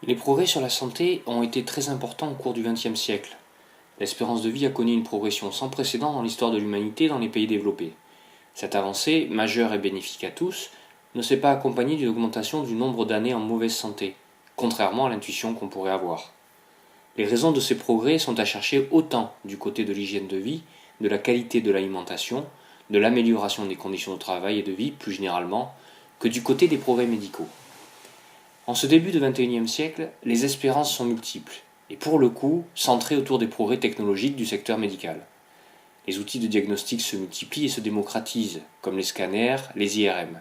Les progrès sur la santé ont été très importants au cours du XXe siècle. L'espérance de vie a connu une progression sans précédent dans l'histoire de l'humanité dans les pays développés. Cette avancée, majeure et bénéfique à tous, ne s'est pas accompagnée d'une augmentation du nombre d'années en mauvaise santé, contrairement à l'intuition qu'on pourrait avoir. Les raisons de ces progrès sont à chercher autant du côté de l'hygiène de vie, de la qualité de l'alimentation, de l'amélioration des conditions de travail et de vie plus généralement, que du côté des progrès médicaux. En ce début de XXIe siècle, les espérances sont multiples, et pour le coup, centrées autour des progrès technologiques du secteur médical. Les outils de diagnostic se multiplient et se démocratisent, comme les scanners, les IRM.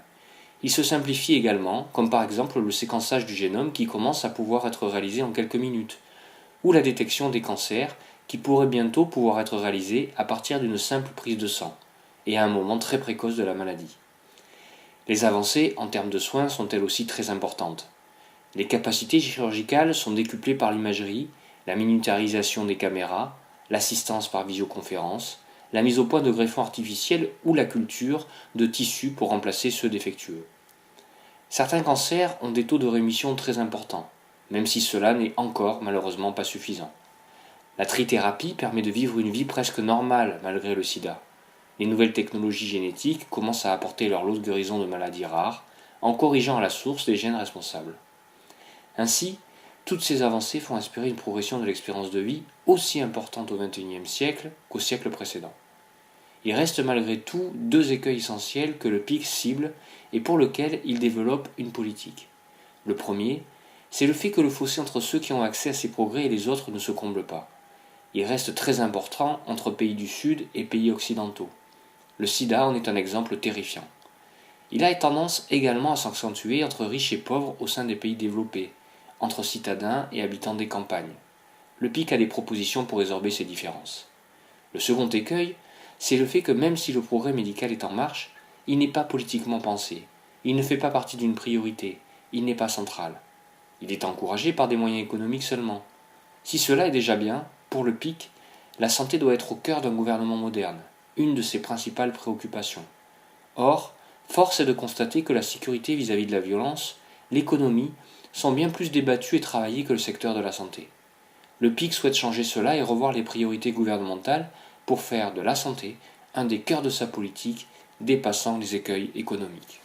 Ils se simplifient également, comme par exemple le séquençage du génome qui commence à pouvoir être réalisé en quelques minutes, ou la détection des cancers qui pourrait bientôt pouvoir être réalisée à partir d'une simple prise de sang, et à un moment très précoce de la maladie. Les avancées en termes de soins sont elles aussi très importantes. Les capacités chirurgicales sont décuplées par l'imagerie, la miniaturisation des caméras, l'assistance par visioconférence, la mise au point de greffons artificiels ou la culture de tissus pour remplacer ceux défectueux. Certains cancers ont des taux de rémission très importants, même si cela n'est encore malheureusement pas suffisant. La trithérapie permet de vivre une vie presque normale malgré le sida. Les nouvelles technologies génétiques commencent à apporter leur lot de guérison de maladies rares, en corrigeant à la source les gènes responsables. Ainsi, toutes ces avancées font inspirer une progression de l'espérance de vie aussi importante au XXIe siècle qu'au siècle précédent. Il reste malgré tout deux écueils essentiels que le PIC cible et pour lesquels il développe une politique. Le premier, c'est le fait que le fossé entre ceux qui ont accès à ces progrès et les autres ne se comble pas. Il reste très important entre pays du Sud et pays occidentaux. Le sida en est un exemple terrifiant. Il a tendance également à s'accentuer entre riches et pauvres au sein des pays développés, entre citadins et habitants des campagnes. Le PIC a des propositions pour résorber ces différences. Le second écueil, c'est le fait que même si le progrès médical est en marche, il n'est pas politiquement pensé, il ne fait pas partie d'une priorité, il n'est pas central. Il est encouragé par des moyens économiques seulement. Si cela est déjà bien, pour le PIC, la santé doit être au cœur d'un gouvernement moderne, une de ses principales préoccupations. Or, force est de constater que la sécurité vis-à-vis de la violence, l'économie, sont bien plus débattues et travaillées que le secteur de la santé. Le PIC souhaite changer cela et revoir les priorités gouvernementales pour faire de la santé un des cœurs de sa politique, dépassant les écueils économiques.